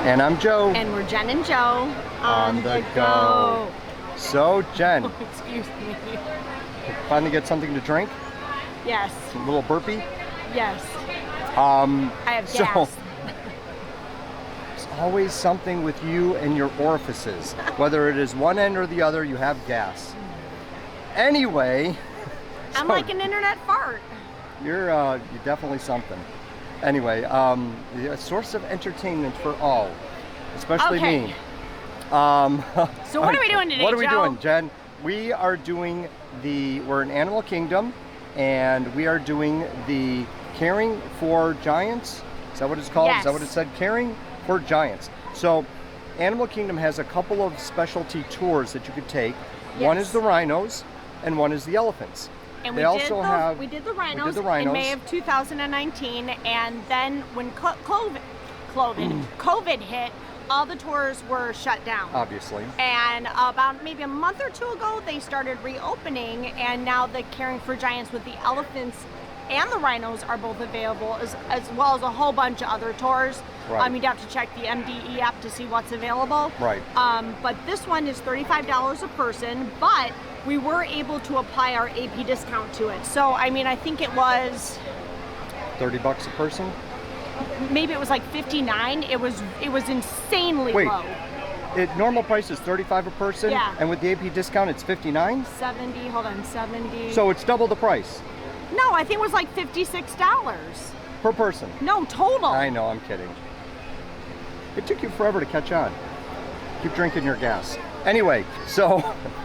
And I'm Joe. And we're Jen and Joe on the go. So, Jen. Oh, excuse me. Finally get something to drink? Yes. A little burpee? Yes. I have gas. There's always something with you and your orifices. Whether it is one end or the other, you have gas. Anyway. I'm like an internet fart. You're definitely something. Anyway, a source of entertainment for all, especially me. So what are we doing today, What are we Joe? doing, Jen? We are doing we're in Animal Kingdom, and we are doing the Caring for Giants. Is that what it's called? Yes. Is that what it said? Caring for Giants. So Animal Kingdom has a couple of specialty tours that you could take. Yes. One is the rhinos, and one is the elephants. And we did the rhinos in May of 2019, and then when COVID hit, all the tours were shut down. Obviously. And about maybe a month or two ago, they started reopening, and now the Caring for Giants with the elephants and the rhinos are both available, as well as a whole bunch of other tours. Right. You'd have to check the MDE app to see what's available. Right. But this one is $35 a person, but we were able to apply our AP discount to it. So, I mean, I think it was $30 a person? Maybe it was like $59. It was insanely low. Normal price is $35 a person, yeah. And with the AP discount, it's $59? 70, hold on, 70. So it's double the price? No, I think it was like $56. Per person? No, total. I know, I'm kidding. It took you forever to catch on. Keep drinking your gas. Anyway, so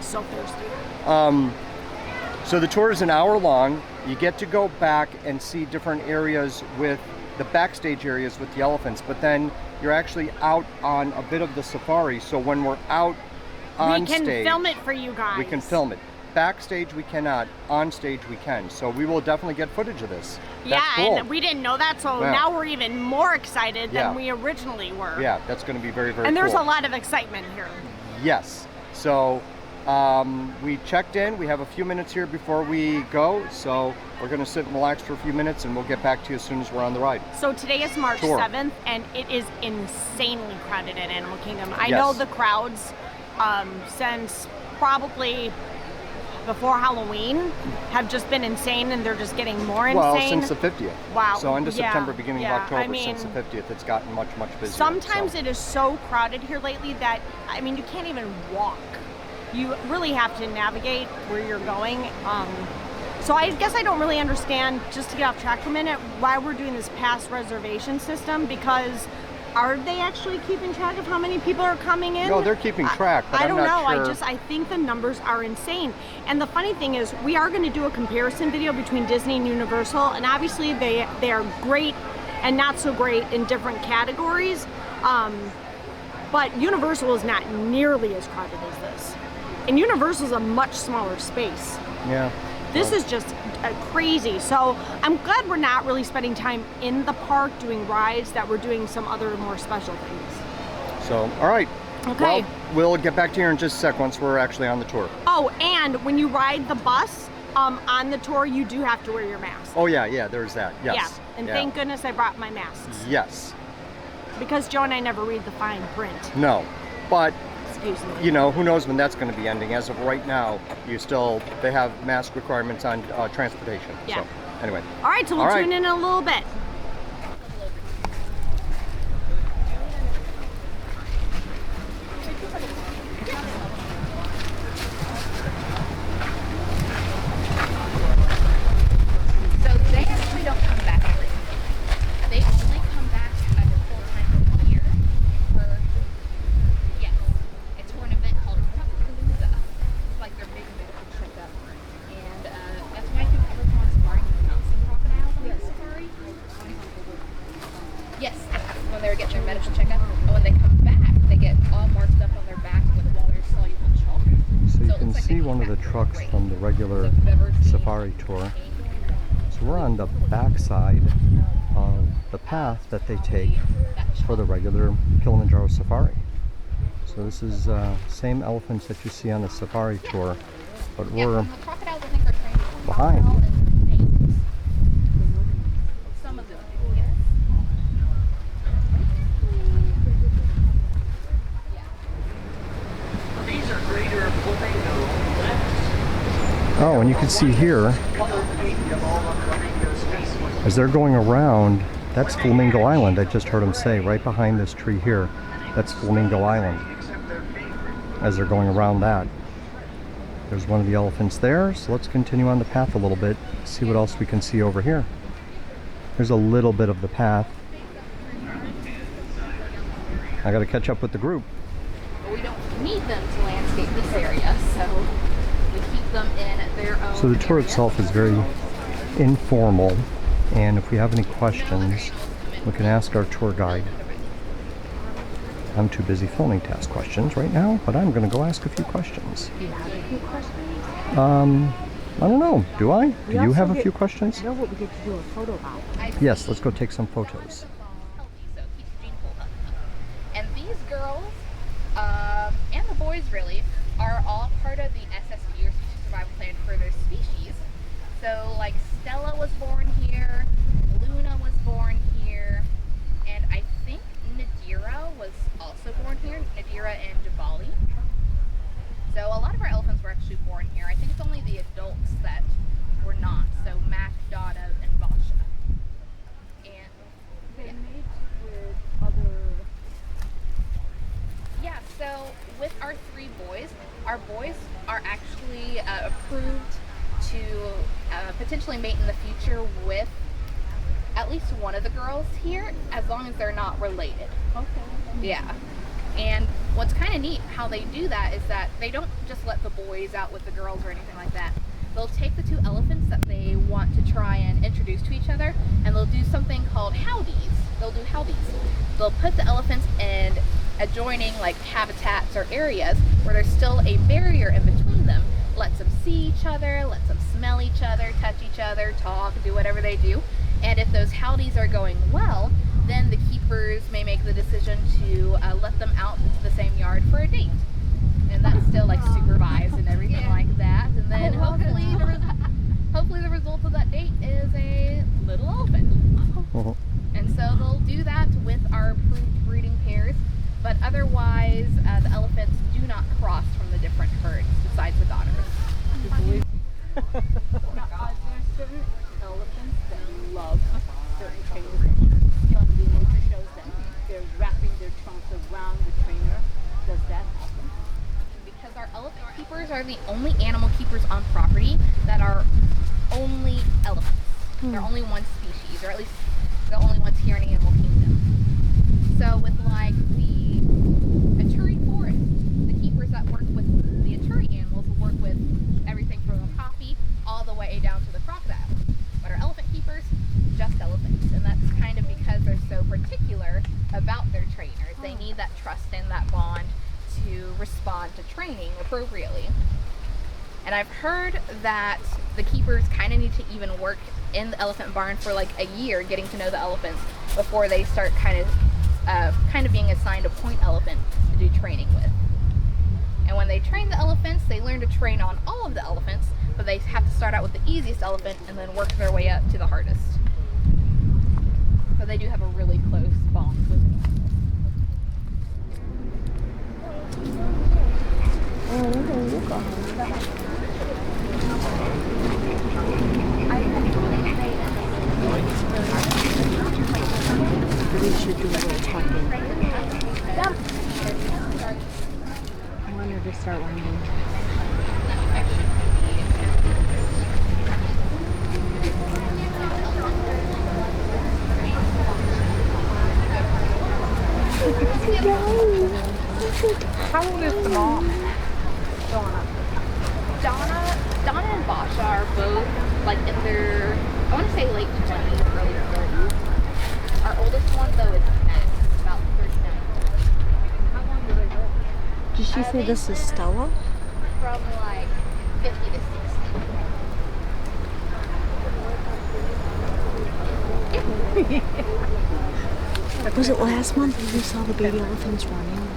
thirsty. So the tour is an hour long. You get to go back and see different areas with the backstage areas with the elephants, but then you're actually out on a bit of the safari. So when we're out on stage, we can film it for you guys. We can film it. Backstage we cannot, on stage we can. So we will definitely get footage of this. Yeah, cool. And we didn't know that, so now we're even more excited than we originally were. Yeah, that's going to be very, very And there's cool. a lot of excitement here. Yes. So we checked in. We have a few minutes here before we go. So we're going to sit and relax for a few minutes, and we'll get back to you as soon as we're on the ride. So today is March 7th, and it is insanely crowded at Animal Kingdom. I know the crowds since probably before Halloween have just been insane, and they're just getting more insane. Well, since the 50th. Wow. So end of September, beginning of October, since the 50th, it's gotten much, much busier. Sometimes it is so crowded here lately that, I mean, you can't even walk. You really have to navigate where you're going. So I guess I don't really understand, just to get off track for a minute, why we're doing this pass reservation system, because are they actually keeping track of how many people are coming in? No, they're keeping track, but I don't I'm know. not sure. I think the numbers are insane. And the funny thing is, we are going to do a comparison video between Disney and Universal, and obviously they are great and not so great in different categories. But Universal is not nearly as crowded as this. And Universal is a much smaller space. Yeah. This is just crazy. So I'm glad we're not really spending time in the park doing rides, that we're doing some other more special things. So, all right. Okay. Well, we'll get back to you in just a sec once we're actually on the tour. Oh, and when you ride the bus on the tour, you do have to wear your mask. Oh, yeah, there's that. Yes. Yeah, and thank goodness I brought my masks. Yes. Because Joe and I never read the fine print. No, but excuse me. You know, who knows when that's going to be ending. As of right now, they have mask requirements on transportation. Yeah. So, anyway. All right, so we'll tune in a little bit. So they actually don't come back every day. They only come back at a full time of year for, it's for an event called Crocodile. It's like their big checkup. And that's why if you ever go on safari and you not see crocodiles on the safari. Yes, when they were getting their medical checkup. And when they come back, they get all marked up on their back with water soluble chalk. So you can see one of the trucks from the regular safari tour. So we're on the back side of the path that they take for the regular Kilimanjaro safari. So this is same elephants that you see on the safari tour, but we're behind. Some of them, yes. can see here, as they're going around, that's Flamingo Island. I just heard them say right behind this tree here, that's Flamingo Island. As they're going around that, there's one of the elephants there. So let's continue on the path a little bit, see what else we can see over here. There's a little bit of the path. I got to catch up with the group. We don't need them to landscape this area, so we keep them in their own. So the tour area. itself is very informal, and if we have any questions, we can ask our tour guide. I'm too busy filming to ask questions right now, but I'm going to go ask a few questions. Do you have a few questions? I don't know. Do I? Do you have a few questions? You know what we get to do a photo about? Yes, let's go take some photos. And these girls, and the boys really, are all part of the SSU, Survival Plan for their species. So like Stella was born here, Luna was born here, and I think Nadira was also born here, Nadira and Jabali. So a lot of our elephants were actually born here. I think it's only the adults that were not. So Mac, Dada, and Basha. And They mate with other... yeah, so with our 3 boys, our boys are actually approved to potentially mate in the future with at least one of the girls here, as long as they're not related. Okay. Yeah. And what's kind of neat how they do that is that they don't just let the boys out with the girls or anything like that. They'll take the 2 elephants that they want to try and introduce to each other, and they'll do something called howdies. They'll do howdies. They'll put the elephants in adjoining like habitats or areas where there's still a barrier in between them. Lets them see each other, lets them smell each other, touch each other, talk, do whatever they do. And if those howdies are going well, then the keepers may make the decision to let them out into the same yard for a date. And that's still like supervised and everything like that. And then hopefully the result of that date is a little elephant. And so they'll do that with our approved breeding pairs. But otherwise, the elephants do not cross from the different herds besides the daughters. Now, are there certain elephants that love certain trainers? The nature shows that they're wrapping their trunks around the trainer. Does that happen? Because our elephant keepers are the only animal keepers on property that are only elephants. They're only one species, or at least the only ones here in Animal Kingdom. So with like the Aturi forest, the keepers that work with the Aturi animals will work with everything from the poppy all the way down to the crocodile. But our elephant keepers, just elephants. And that's kind of because they're so particular about their trainers. They need that trust and that bond to respond to training appropriately. And I've heard that the keepers kind of need to even work in the elephant barn for like a year, getting to know the elephants before they start kind of being assigned a point elephant to do training with. And when they train the elephants, they learn to train on all of the elephants, but they have to start out with the easiest elephant and then work their way up to the hardest. So they do have a really close bond with me. We should do a little talking. I want her to start running. How old is the mom? Donna and Basha are both like in their, I want to say late 20s, early 30s. Our oldest one though is Max, about 39. How long do they live? Did she say this is Stella? From like 50 to 60. Was it last month that you saw the baby elephants running?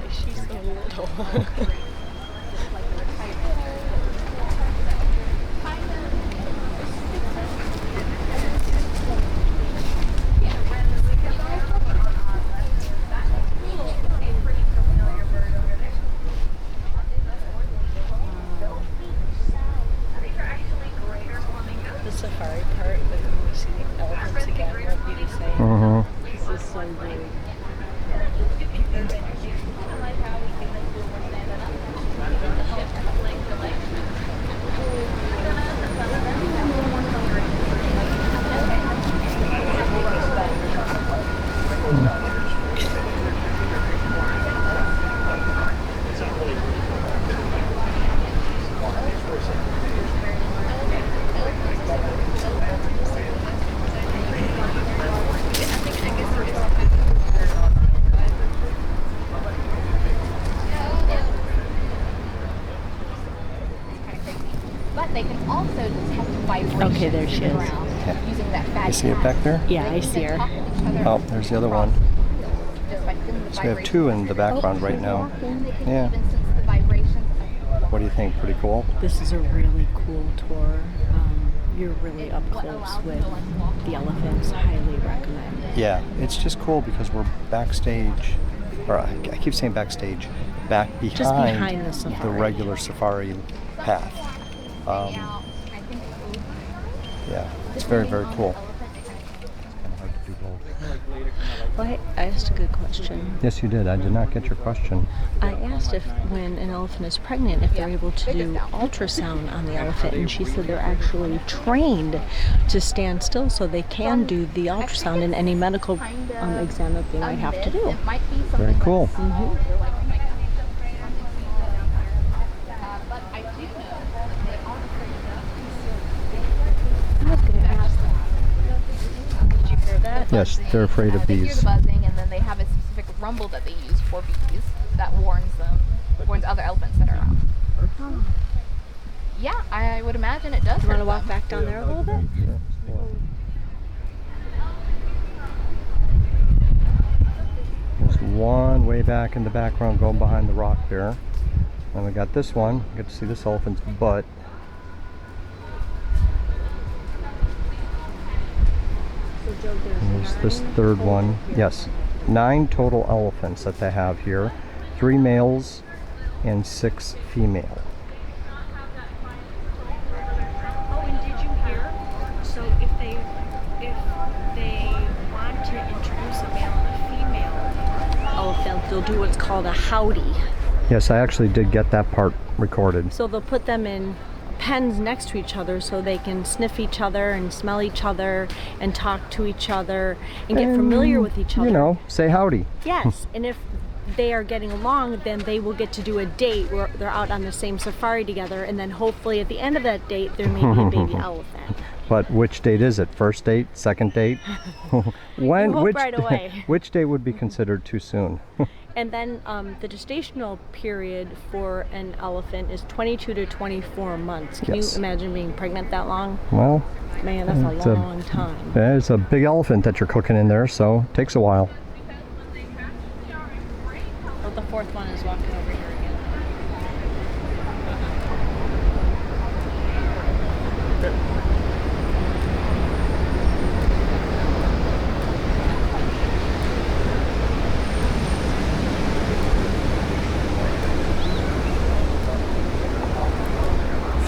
She's so little. favorite part, like when we see the elephants again, what would you say? Mm-hmm. This is so great. But they can also detect vibrations Okay, there she in the is. ground Okay. using that You fatty see it fat. back there? Yeah, I see her. Oh, there's the other one. Just by feeling the So we have two in the background right now. And they can Yeah. even sense the vibrations of What do you think? Pretty cool? This is a really cool tour. You're really up close with the elephants. Highly recommend. Yeah, it's just cool because we're backstage, or I keep saying backstage, back behind, Just behind the safari. regular safari path. I think Yeah, it's very, very cool. It's kind of hard to do both. Well, I asked a good question. Yes, you did. I did not get your question. I asked if when an elephant is pregnant, if they're able to do ultrasound on the elephant, and she said they're actually trained to stand still so they can do the ultrasound in any medical exam that they might have to do. it might be something Very cool. But I do know that they are I was going to ask that. Did you hear that? Yes, they're afraid of They hear bees. the buzzing, and then they have a specific rumble that they use for bees that warns other elephants that are around. Yeah, I would imagine it does. You want to hurt walk them. back down there a little bit? There's one way back in the background going behind the rock there. And we got this one. You get to see this elephant's butt. And there's this third one. Yes, 9 total elephants that they have here. 3 males and 6 female. Oh, and did you hear? So if they want to introduce a male and a female elephant, they'll do what's called a howdy. Yes, I actually did get that part recorded. So they'll put them in pens next to each other so they can sniff each other and smell each other and talk to each other and get familiar with each other. You know, say howdy. Yes, and if they are getting along, then they will get to do a date where they're out on the same safari together, and then hopefully at the end of that date there may be a baby elephant. But which date is it? First date? Second date? When? hope Which? right away. Which date would be considered too soon? And then the gestational period for an elephant is 22 to 24 months. Can Yes. you imagine being pregnant that long? Well, Man, that's It's a a- long time. it's a big elephant that you're cooking in there, so it takes a while. Oh, the fourth one is walking over here again.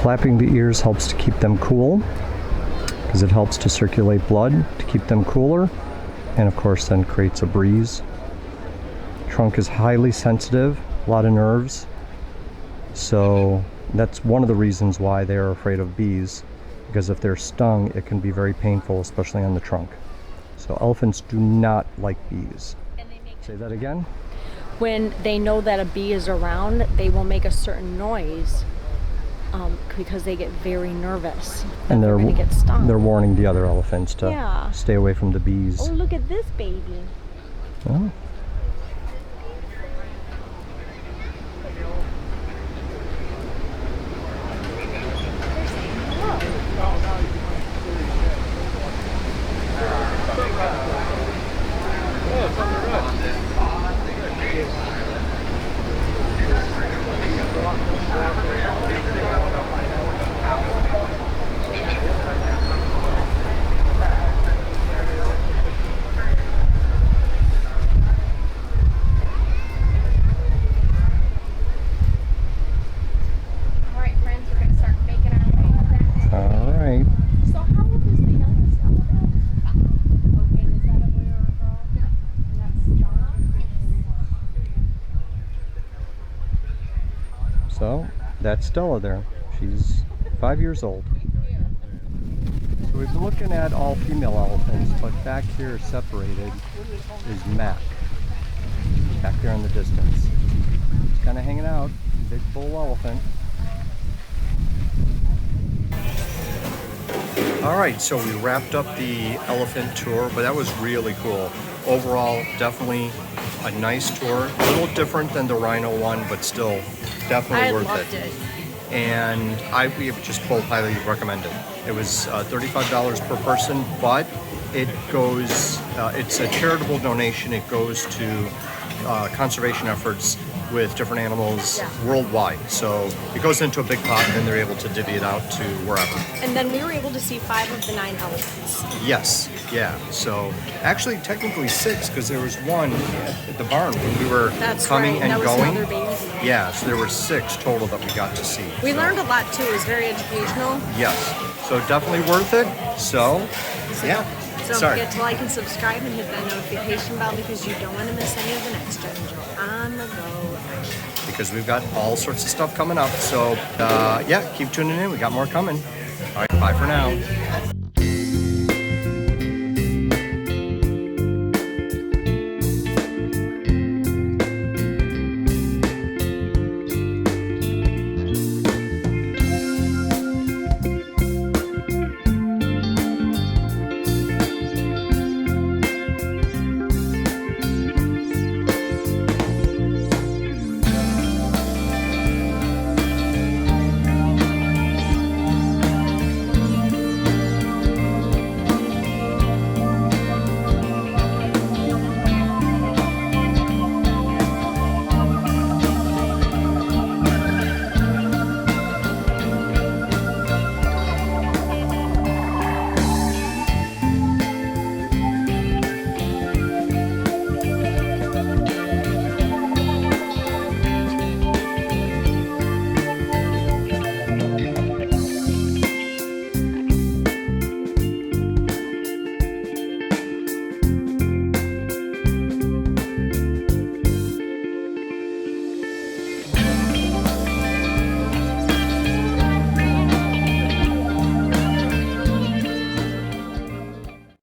Flapping the ears helps to keep them cool because it helps to circulate blood to keep them cooler, and of course then creates a breeze. Trunk is highly sensitive, a lot of nerves, so that's one of the reasons why they're afraid of bees, because if they're stung it can be very painful, especially on the trunk. So elephants do not like bees. Say that again? When they know that a bee is around, they will make a certain noise because they get very nervous that And they're going to get stung. they're warning the other elephants to Yeah. stay away from the bees. Oh, look at this baby. Oh. That's Stella there. She's 5 years old. So we've been looking at all female elephants, but back here separated is Mac. Back there in the distance. He's kind of hanging out. Big bull elephant. Alright, so we wrapped up the elephant tour, but that was really cool. Overall, definitely a nice tour. A little different than the rhino one, but still definitely worth it. And we just both highly recommend it. It was $35 per person, but it goes, it's a charitable donation. It goes to conservation efforts with different animals worldwide. So it goes into a big pot and then they're able to divvy it out to wherever. And then we were able to see 5 of the 9 elephants. Yes, yeah. So actually technically 6 because there was one at the barn when we were coming and that was going. another baby. Yeah, so there were 6 total that we got to see. We learned a lot too. It was very educational. Yes, so definitely worth it. So yeah. So don't forget to like and subscribe and hit that notification bell because you don't want to miss any of the next journey on the go. Because we've got all sorts of stuff coming up. So yeah, keep tuning in. We got more coming. All right, bye for now.